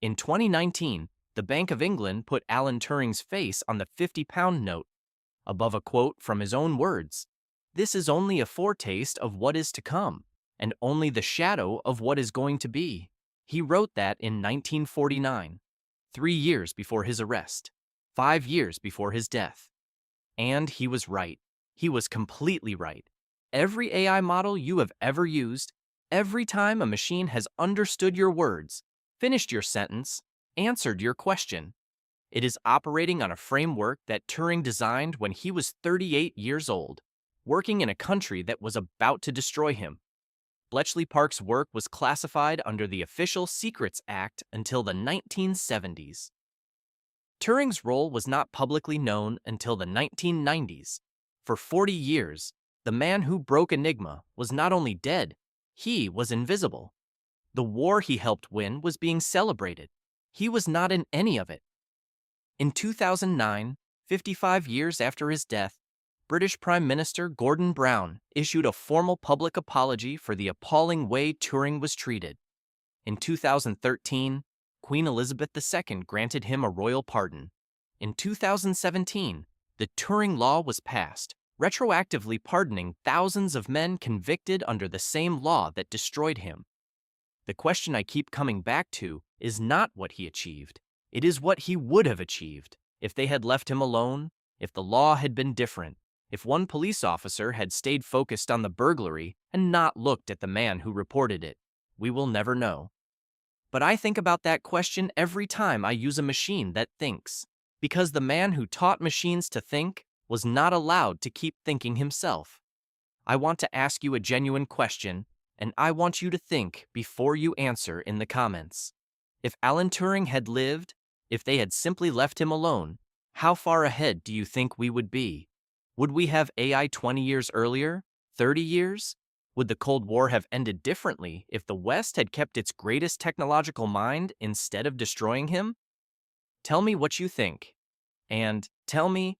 In 2019, the Bank of England put Alan Turing's face on the £50 note, above a quote from his own words. "This is only a foretaste of what is to come, and only the shadow of what is going to be." He wrote that in 1949, 3 years before his arrest, 5 years before his death. And he was right. He was completely right. Every AI model you have ever used, every time a machine has understood your words, finished your sentence, answered your question, it is operating on a framework that Turing designed when he was 38 years old, working in a country that was about to destroy him. Bletchley Park's work was classified under the Official Secrets Act until the 1970s. Turing's role was not publicly known until the 1990s. For 40 years, the man who broke Enigma was not only dead, he was invisible. The war he helped win was being celebrated. He was not in any of it. In 2009, 55 years after his death, British Prime Minister Gordon Brown issued a formal public apology for the appalling way Turing was treated. In 2013, Queen Elizabeth II granted him a royal pardon. In 2017, the Turing Law was passed, retroactively pardoning thousands of men convicted under the same law that destroyed him. The question I keep coming back to is not what he achieved. It is what he would have achieved if they had left him alone, if the law had been different, if one police officer had stayed focused on the burglary and not looked at the man who reported it. We will never know. But I think about that question every time I use a machine that thinks, because the man who taught machines to think was not allowed to keep thinking himself. I want to ask you a genuine question, and I want you to think before you answer in the comments. If Alan Turing had lived, if they had simply left him alone, how far ahead do you think we would be? Would we have AI 20 years earlier? 30 years? Would the Cold War have ended differently if the West had kept its greatest technological mind instead of destroying him? Tell me what you think. And tell me,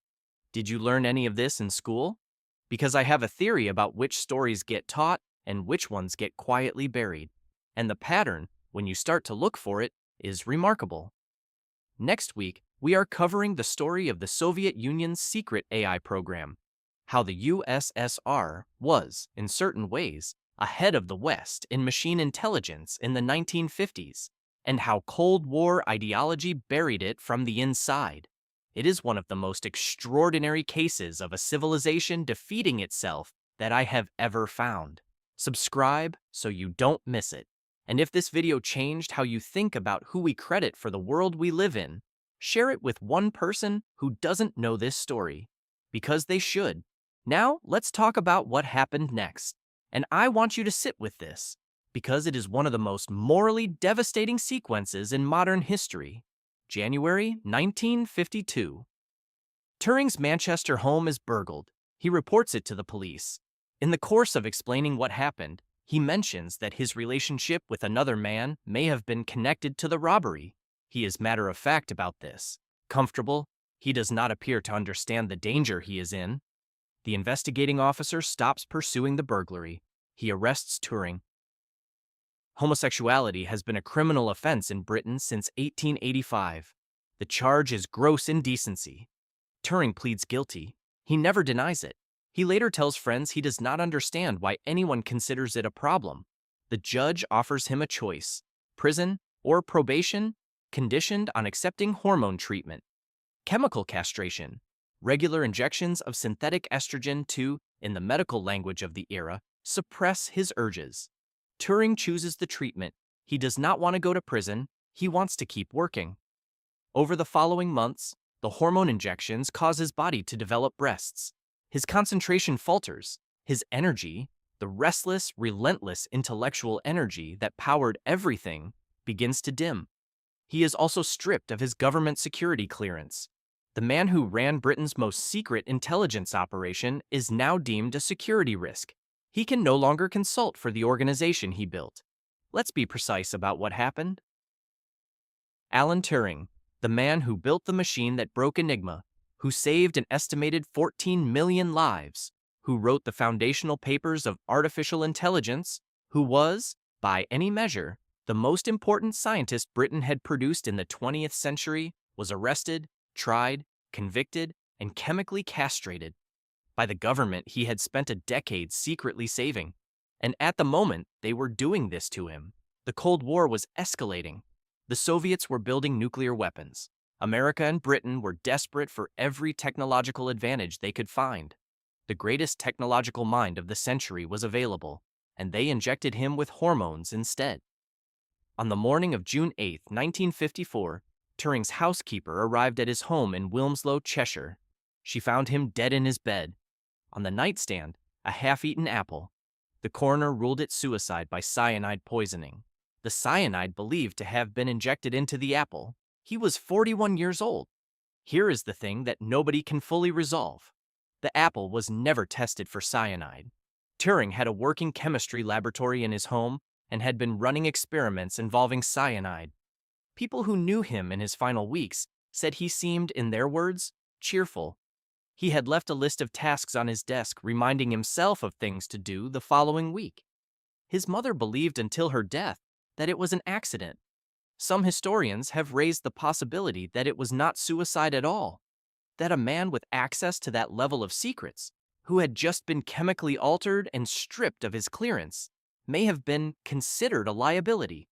did you learn any of this in school? Because I have a theory about which stories get taught and which ones get quietly buried. And the pattern, when you start to look for it, is remarkable. Next week, we are covering the story of the Soviet Union's secret AI program, how the USSR was, in certain ways, ahead of the West in machine intelligence in the 1950s, and how Cold War ideology buried it from the inside. It is one of the most extraordinary cases of a civilization defeating itself that I have ever found. Subscribe so you don't miss it. And if this video changed how you think about who we credit for the world we live in, share it with one person who doesn't know this story, because they should. Now, let's talk about what happened next. And I want you to sit with this, because it is one of the most morally devastating sequences in modern history. January 1952. Turing's Manchester home is burgled. He reports it to the police. In the course of explaining what happened, he mentions that his relationship with another man may have been connected to the robbery. He is matter-of-fact about this. Comfortable, he does not appear to understand the danger he is in. The investigating officer stops pursuing the burglary. He arrests Turing. Homosexuality has been a criminal offense in Britain since 1885. The charge is gross indecency. Turing pleads guilty. He never denies it. He later tells friends he does not understand why anyone considers it a problem. The judge offers him a choice: prison or probation, conditioned on accepting hormone treatment, chemical castration, regular injections of synthetic estrogen to, in the medical language of the era, suppress his urges. Turing chooses the treatment. He does not want to go to prison. He wants to keep working. Over the following months, the hormone injections cause his body to develop breasts. His concentration falters. His energy, the restless, relentless intellectual energy that powered everything, begins to dim. He is also stripped of his government security clearance. The man who ran Britain's most secret intelligence operation is now deemed a security risk. He can no longer consult for the organization he built. Let's be precise about what happened. Alan Turing, the man who built the machine that broke Enigma, who saved an estimated 14 million lives, who wrote the foundational papers of artificial intelligence, who was, by any measure, The most important scientist Britain had produced in the 20th century was arrested, tried, convicted, and chemically castrated by the government he had spent a decade secretly saving. And at the moment they were doing this to him, the Cold War was escalating. The Soviets were building nuclear weapons. America and Britain were desperate for every technological advantage they could find. The greatest technological mind of the century was available, and they injected him with hormones instead. On the morning of June 8, 1954, Turing's housekeeper arrived at his home in Wilmslow, Cheshire. She found him dead in his bed. On the nightstand, a half-eaten apple. The coroner ruled it suicide by cyanide poisoning. The cyanide believed to have been injected into the apple. He was 41 years old. Here is the thing that nobody can fully resolve. The apple was never tested for cyanide. Turing had a working chemistry laboratory in his home and had been running experiments involving cyanide. People who knew him in his final weeks said he seemed, in their words, cheerful. He had left a list of tasks on his desk reminding himself of things to do the following week. His mother believed until her death that it was an accident. Some historians have raised the possibility that it was not suicide at all, that a man with access to that level of secrets, who had just been chemically altered and stripped of his clearance, may have been considered a liability.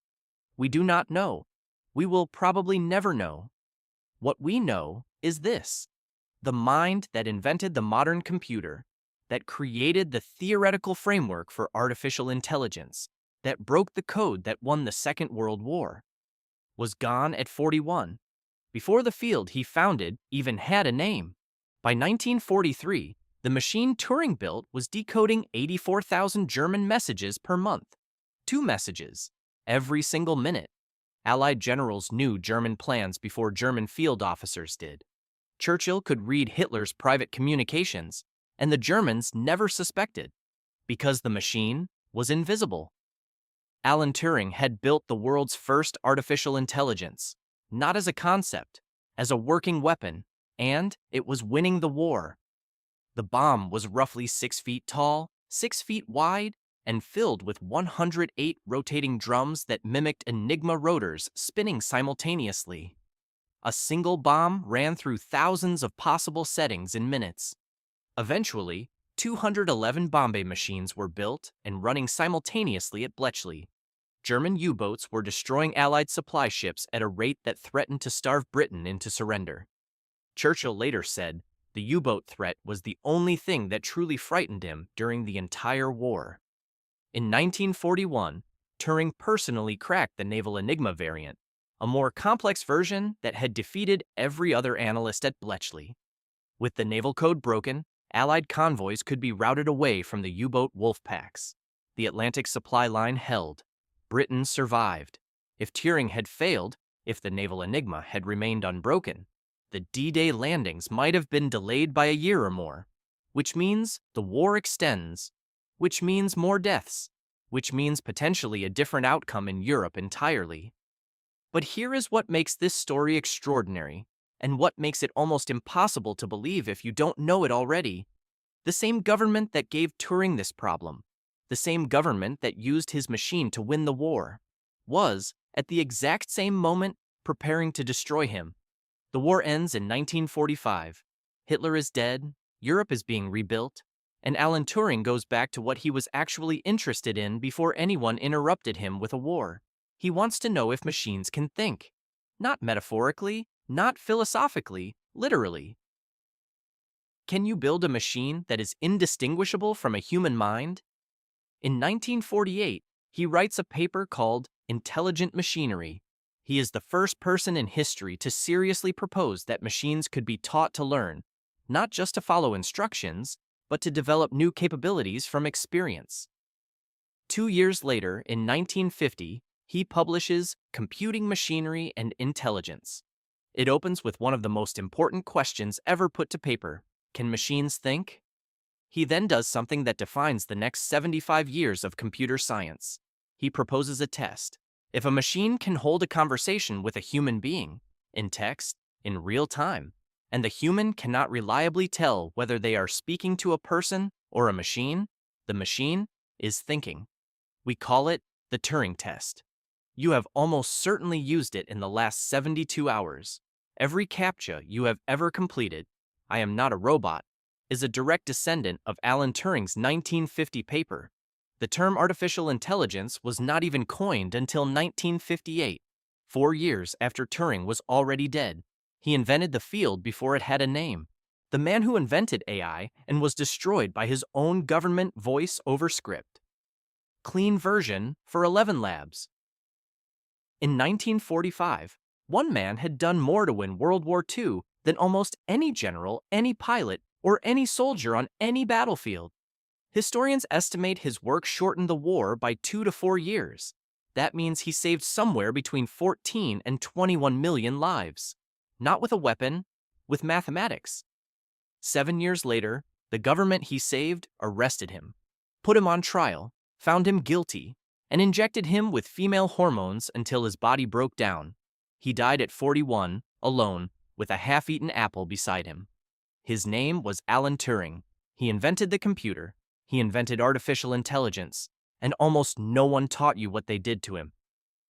We do not know. We will probably never know. What we know is this: the mind that invented the modern computer, that created the theoretical framework for artificial intelligence, that broke the code that won the Second World War, was gone at 41. Before the field he founded even had a name. By 1943, the machine Turing built was decoding 84,000 German messages per month. 2 messages every single minute. Allied generals knew German plans before German field officers did. Churchill could read Hitler's private communications, and the Germans never suspected, because the machine was invisible. Alan Turing had built the world's first artificial intelligence, not as a concept, as a working weapon, and it was winning the war. The bomb was roughly 6 feet tall, 6 feet wide, and filled with 108 rotating drums that mimicked Enigma rotors spinning simultaneously. A single bomb ran through thousands of possible settings in minutes. Eventually, 211 Bombe machines were built and running simultaneously at Bletchley. German U-boats were destroying Allied supply ships at a rate that threatened to starve Britain into surrender. Churchill later said the U-boat threat was the only thing that truly frightened him during the entire war. In 1941, Turing personally cracked the naval Enigma variant, a more complex version that had defeated every other analyst at Bletchley. With the naval code broken, Allied convoys could be routed away from the U-boat wolf packs. The Atlantic supply line held. Britain survived. If Turing had failed, if the naval Enigma had remained unbroken, the D-Day landings might have been delayed by a year or more, which means the war extends, which means more deaths, which means potentially a different outcome in Europe entirely. But here is what makes this story extraordinary, and what makes it almost impossible to believe if you don't know it already. The same government that gave Turing this problem, the same government that used his machine to win the war, was, at the exact same moment, preparing to destroy him. The war ends in 1945. Hitler is dead, Europe is being rebuilt, and Alan Turing goes back to what he was actually interested in before anyone interrupted him with a war. He wants to know if machines can think. Not metaphorically, not philosophically, literally. Can you build a machine that is indistinguishable from a human mind? In 1948, he writes a paper called Intelligent Machinery. He is the first person in history to seriously propose that machines could be taught to learn, not just to follow instructions, but to develop new capabilities from experience. 2 years later, in 1950, he publishes Computing Machinery and Intelligence. It opens with one of the most important questions ever put to paper: can machines think? He then does something that defines the next 75 years of computer science. He proposes a test. If a machine can hold a conversation with a human being, in text, in real time, and the human cannot reliably tell whether they are speaking to a person or a machine, the machine is thinking. We call it the Turing test. You have almost certainly used it in the last 72 hours. Every CAPTCHA you have ever completed, I am not a robot, is a direct descendant of Alan Turing's 1950 paper. The term artificial intelligence was not even coined until 1958, 4 years after Turing was already dead. He invented the field before it had a name. The man who invented AI and was destroyed by his own government voice over script. Clean version for 11 labs. In 1945, one man had done more to win World War II than almost any general, any pilot, or any soldier on any battlefield. Historians estimate his work shortened the war by 2 to 4 years. That means he saved somewhere between 14 and 21 million lives. Not with a weapon, with mathematics. 7 years later, the government he saved arrested him, put him on trial, found him guilty, and injected him with female hormones until his body broke down. He died at 41, alone, with a half-eaten apple beside him. His name was Alan Turing. He invented the computer, he invented artificial intelligence, and almost no one taught you what they did to him.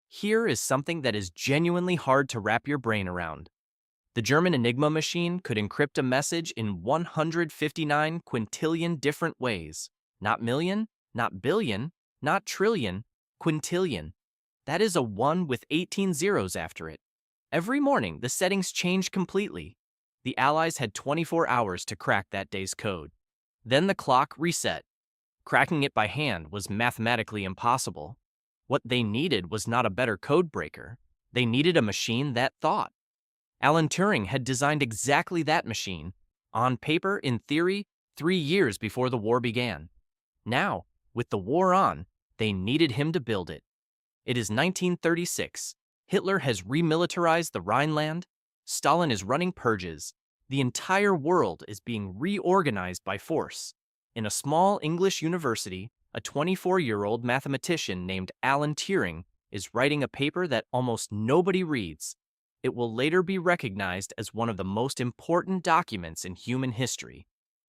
Here is something that is genuinely hard to wrap your brain around. The German Enigma machine could encrypt a message in 159 quintillion different ways. Not million, not billion, not trillion, quintillion. That is a 1 with 18 zeros after it. Every morning, the settings changed completely. The Allies had 24 hours to crack that day's code. Then the clock reset. Cracking it by hand was mathematically impossible. What they needed was not a better code breaker. They needed a machine that thought. Alan Turing had designed exactly that machine, on paper, in theory, 3 years before the war began. Now, with the war on, they needed him to build it. It is 1936. Hitler has remilitarized the Rhineland. Stalin is running purges. The entire world is being reorganized by force. In a small English university, a 24-year-old mathematician named Alan Turing is writing a paper that almost nobody reads. It will later be recognized as one of the most important documents in human history.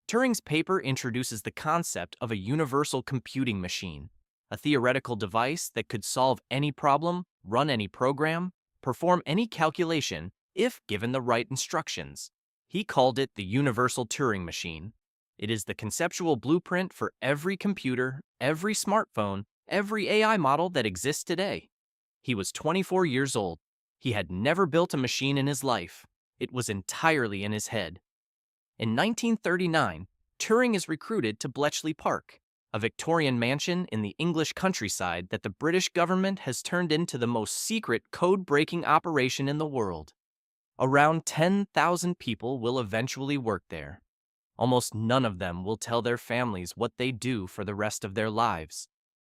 Turing's paper introduces the concept of a universal computing machine, a theoretical device that could solve any problem, run any program, perform any calculation if given the right instructions. He called it the universal Turing machine. It is the conceptual blueprint for every computer, every smartphone, every AI model that exists today. He was 24 years old. He had never built a machine in his life. It was entirely in his head. In 1939, Turing is recruited to Bletchley Park, a Victorian mansion in the English countryside that the British government has turned into the most secret code-breaking operation in the world. Around 10,000 people will eventually work there. Almost none of them will tell their families what they do for the rest of their lives.